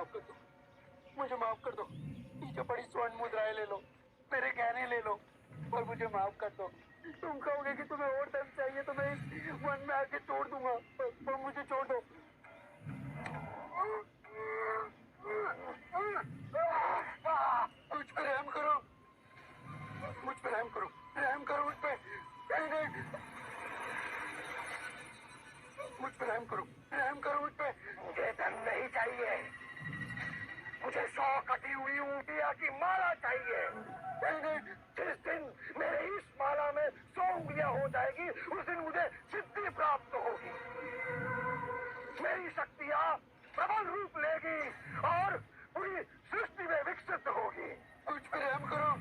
माफ कर दो, मुझे माफ कर दो। पीछे पड़ी स्वर्ण मुद्राएं ले लो, मेरे गहने ले लो, और मुझे माफ कर दो। तुम कहोगे कि तुम्हें और धन चाहिए तो मैं इस वन में आके छोड़ दूंगा, पर मुझे छोड़ दो। मुझ पर रहम करो, मुझ पर रहम करो, रहम करो मुझ पे। नहीं नहीं, मुझ पर रहम करो, रहम करो मुझ पे। मुझे धन नहीं चाहिए, मुझे 100 कटी हुई ऊँटिया की माला चाहिए। नहीं नहीं, जिस दिन मेरे इस माला में 100 उंगलियां हो जाएगी उस दिन मुझे सिद्धि प्राप्त होगी, मेरी शक्तियां प्रबल रूप लेगी और पूरी सृष्टि में विकसित होगी। मुझ पर रहम करो।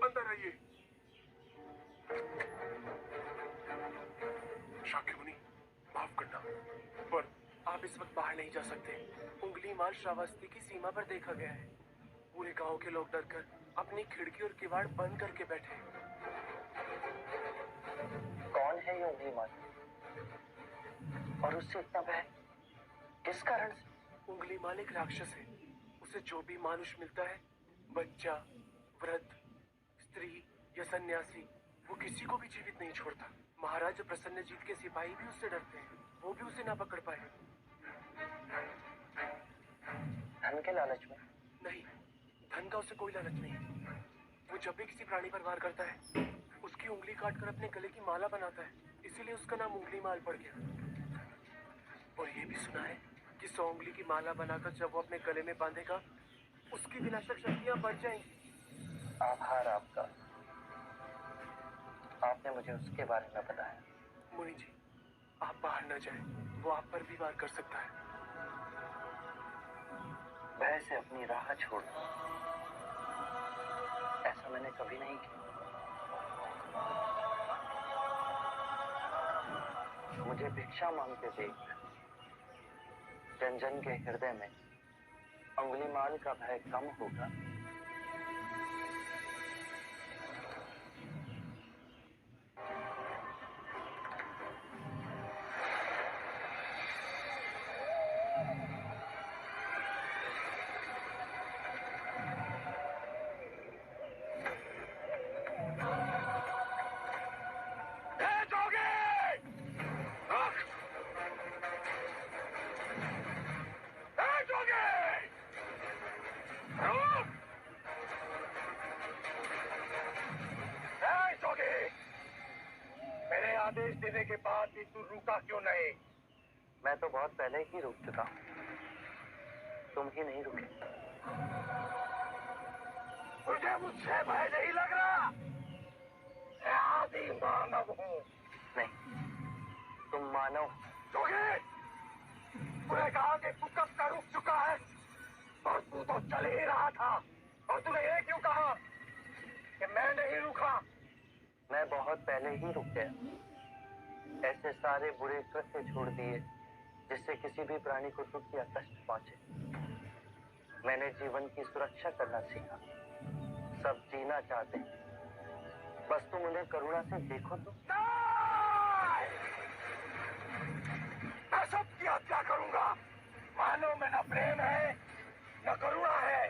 अंदर आइए। शाक्यमुनि, माफ करना, पर आप इस वक्त बाहर नहीं जा सकते। उंगली माल श्रावस्ती की सीमा पर देखा गया है। पूरे गांव के लोग डरकर अपनी खिड़की और किवाड़ बंद करके बैठे। कौन है ये उंगली माल, और उससे इतना भय किस कारण से? उंगली माल एक राक्षस है। उसे जो भी मानुष मिलता है, बच्चा, वृद्ध, स्त्री या सन्यासी, वो किसी को भी जीवित नहीं छोड़ता। महाराज प्रसन्नजीत के सिपाही भी उससे डरते हैं, वो भी उसे ना पकड़ पाए। धन के लालच में? नहीं, धन का उसे कोई लालच नहीं। वो जब भी किसी प्राणी पर वार करता है, उसकी उंगली काटकर अपने गले की माला बनाता है, इसीलिए उसका नाम उंगली माल पड़ गया। और ये भी सुना है कि 100 उंगली की माला बनाकर जब वो अपने गले में बांधेगा, उसकी विनाशक शक्तियां बढ़ जाएंगी। आभार आपका, आपने मुझे उसके बारे में बताया। मुनि जी, आप बाहर न जाएं, वो आप पर भी वार कर सकता है। भय से अपनी राह छोड़ दूं, ऐसा मैंने कभी नहीं किया। मुझे भिक्षा मांगते देख जन जन के हृदय में अंगुलीमाल का भय कम होगा। मेरे आदेश देने के बाद भी तू रुका क्यों नहीं? मैं तो बहुत पहले ही रुक चुका हूं, तुम ही नहीं रुके। मुझे मुझसे भय नहीं लग रहा, मैं आदि मानव हूँ। नहीं, तुम मानव। तूने कहा कि तू कब का रुक चुका है, और तू तो चल ही रहा था, और तूने ये क्यों कहा कि मैं नहीं रुका? मैं बहुत पहले ही रुक गया। ऐसे सारे बुरे कृत्य छोड़ दिए जिससे किसी भी प्राणी को दुख या कष्ट पहुंचे। मैंने जीवन की सुरक्षा करना सीखा। सब जीना चाहते हैं, बस तुम उन्हें करुणा से देखो तो। मैं सबकी हत्या करूंगा। मानव में न प्रेम है न करुणा है,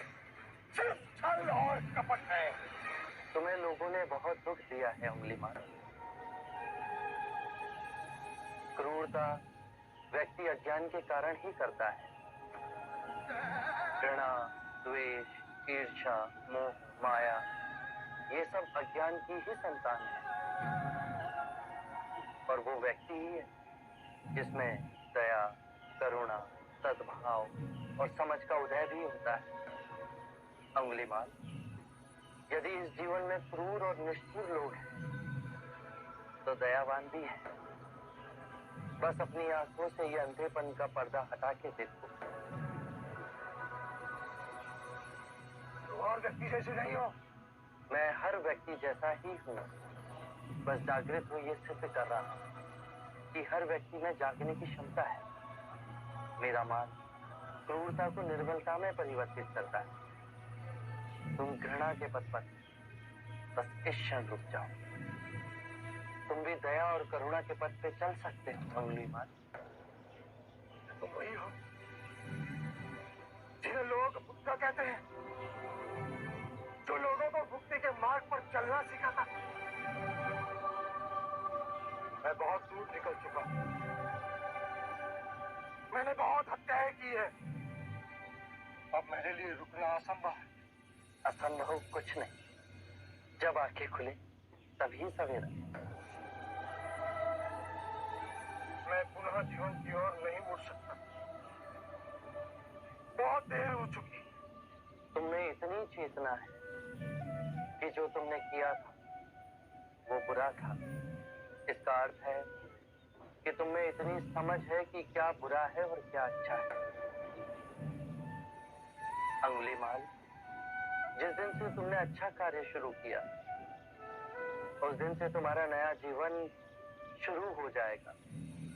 सिर्फ छल और कपट है। तुम्हें लोगों ने बहुत दुख दिया है उंगलीमाल। क्रूरता व्यक्ति अज्ञान के कारण ही करता है। घृणा, द्वेष, ईर्ष्या, मोह, माया, ये सब अज्ञान की ही संतान है। और वो व्यक्ति ही है जिसमें दया, करुणा, सद्भाव और समझ का उदय भी होता है। उंगलीमाल, यदि इस जीवन में क्रूर और निष्ठुर लोग हैं, तो दयावान भी है। बस अपनी आंखों से ये अंधेपन का पर्दा हटा के देखो। तुम और व्यक्ति जैसे नहीं हो। मैं हर व्यक्ति जैसा ही हूँ, बस जागृत हो ये सिद्ध कर रहा हूं कि हर व्यक्ति में जागने की क्षमता है। मेरा मान क्रूरता को निर्बलता में परिवर्तित करता है। तुम घृणा के पथ पर बस इस क्षण रुक जाओ। तुम भी दया और करुणा के पथ पे चल सकते हो अंगुलीमाल। तुम वही हो जिन्हें लोग बुद्धा कहते हैं, जो लोगों को मुक्ति के मार्ग पर चलना सिखाता। मैं बहुत दूर निकल चुका हूं। मैंने बहुत हत्याएं की है। अब मेरे लिए रुकना असंभव है। असंभव कुछ नहीं, जब आंखें खुले तभी सवेरा। मैं पुनः जीवन की ओर नहीं मुड़ सकता। बहुत देर हो चुकी। तुमने इतनी चेतना है कि जो तुमने किया था वो बुरा था। इसका अर्थ है कि तुम्हें इतनी समझ है कि क्या बुरा है और क्या अच्छा है। अंगुलीमाल, जिस दिन से तुमने अच्छा कार्य शुरू किया उस दिन से तुम्हारा नया जीवन शुरू हो जाएगा।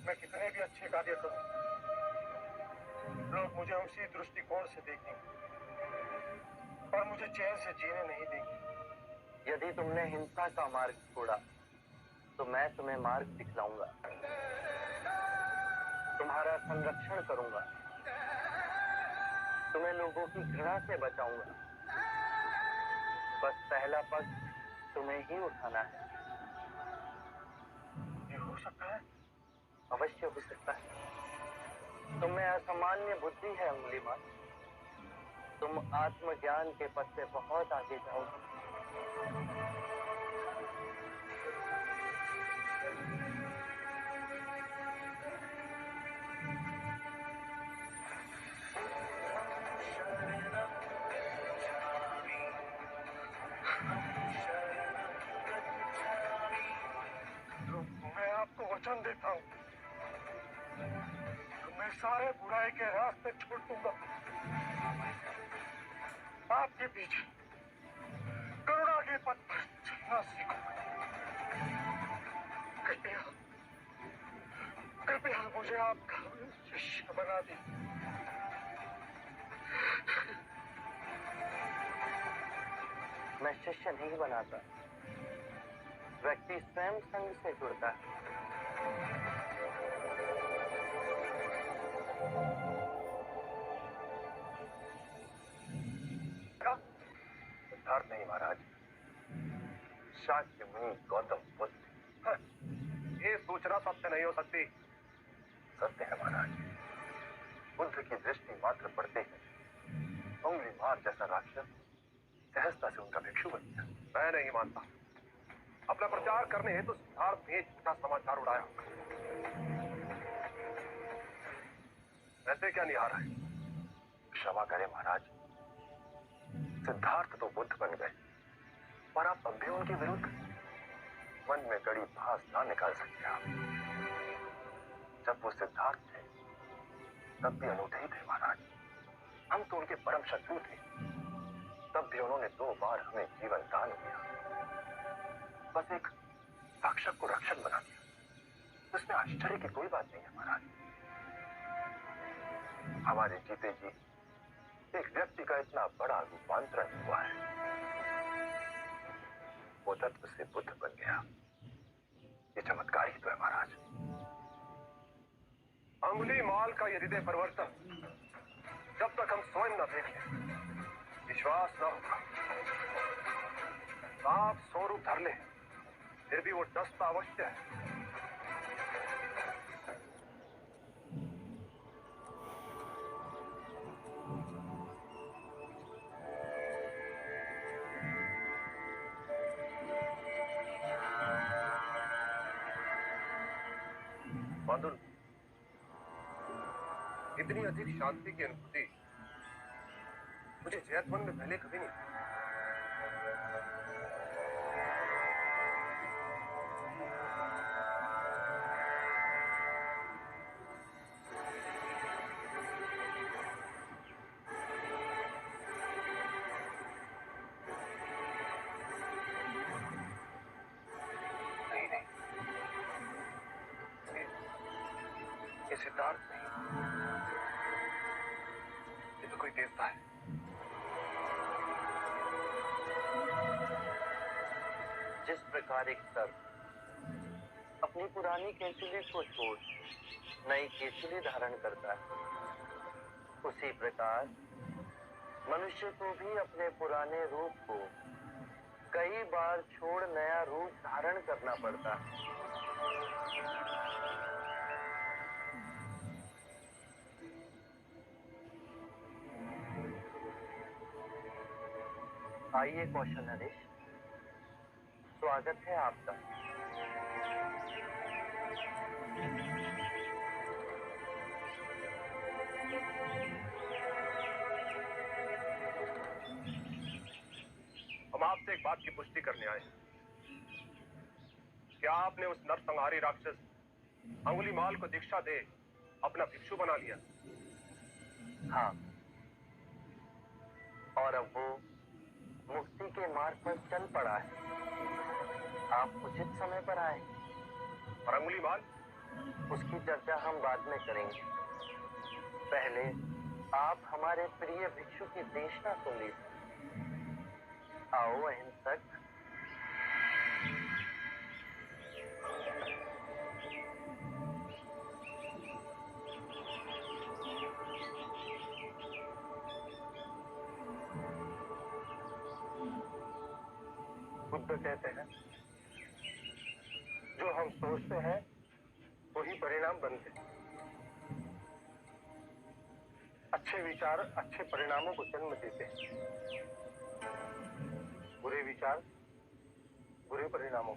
मैं कितने भी अच्छे कार्य करूं, लोग मुझे उसी दृष्टिकोण से देखेंगे और मुझे चैन से जीने नहीं देंगे। यदि तुमने हिंसा का मार्ग छोड़ा तो मैं तुम्हें मार्ग दिखलाऊंगा। तुम्हारा संरक्षण करूंगा। तुम्हें लोगों की घृणा से बचाऊंगा। बस पहला पग तुम्हें ही उठाना है। ये हो सकता है? अवश्य हो सकता है। तुम्हें असामान्य बुद्धि है अंगुलीमाल। तुम आत्मज्ञान के पथ से बहुत आगे जाओगे। मैं आपको वचन देता हूं, मैं सारे बुराई के रास्ते छोड़ दूंगा। आपके पीछे करुणा के पथ पर चलना सीखूंगा। कृपया कृपया मुझे आपका शिष्य बना दीजिए। मैं शिष्य नहीं बनाता। व्यक्ति स्वयं संग से जुड़ता है। सिद्धार्थ नहीं महाराज, शाक्य मुनि गौतम बुद्ध। ये सूचना सत्य नहीं हो सकती। सत्य है महाराज। बुद्ध की दृष्टि मात्र पड़ते ही अंगुलीमाल जैसा राक्षस सहजता से उनका भिक्षु बन गया। मैं नहीं मानता। अपना प्रचार करने हेतु सिद्धार्थ ने झूठा समाचार उड़ाया। ऐसे क्या निहार है? क्षमा करें महाराज, सिद्धार्थ तो बुद्ध बन गए और आप अब भी उनके विरुद्ध मन में कड़ी भास ना निकाल सकते। आप जब वो सिद्धार्थ थे तब भी अनूठे ही थे महाराज। हम तो उनके परम शत्रु थे, तब भी उन्होंने 2 बार हमें जीवन दान दिया। बस एक रक्षक को रक्षक बना दिया। उसमें आश्चर्य की कोई बात नहीं है महाराज। हमारे जीते जी एक व्यक्ति का इतना बड़ा रूपांतरण हुआ है। वो तत्व से बुद्ध बन गया। ये चमत्कार ही तो है महाराज। अंगुलीमाल का ये हृदय परिवर्तन जब तक हम स्वयं न देखें विश्वास न होगा। आप स्वरूप धर ले, फिर भी वो डसता अवश्य है। बादल, इतनी अधिक शांति की अनुभूति मुझे जैतवन में पहले कभी नहीं। सिद्धार्थ नहीं, ये तो कोई देवता है। जिस प्रकार एक सर्प अपनी पुरानी केसुली को छोड़ नई केसुली धारण करता है, उसी प्रकार मनुष्य को भी अपने पुराने रूप को कई बार छोड़ नया रूप धारण करना पड़ता है। आइए कौशल नरेश, स्वागत है आपका। हम आपसे एक बात की पुष्टि करने आए हैं। क्या आपने उस नरसंहारी राक्षस अंगुलीमाल को दीक्षा दे अपना भिक्षु बना लिया? हाँ, और अब वो मुक्ति के मार्ग पर चल पड़ा है। आप उचित समय पर आए। और अंगुलीमाल? उसकी चर्चा हम बाद में करेंगे। पहले आप हमारे प्रिय भिक्षु की देशना सुन लीजिए। आओ अहिंसक। बुद्ध कहते हैं, जो हम सोचते हैं वही परिणाम बनते हैं। अच्छे विचार अच्छे परिणामों को जन्म देते हैं, बुरे विचार बुरे परिणामों।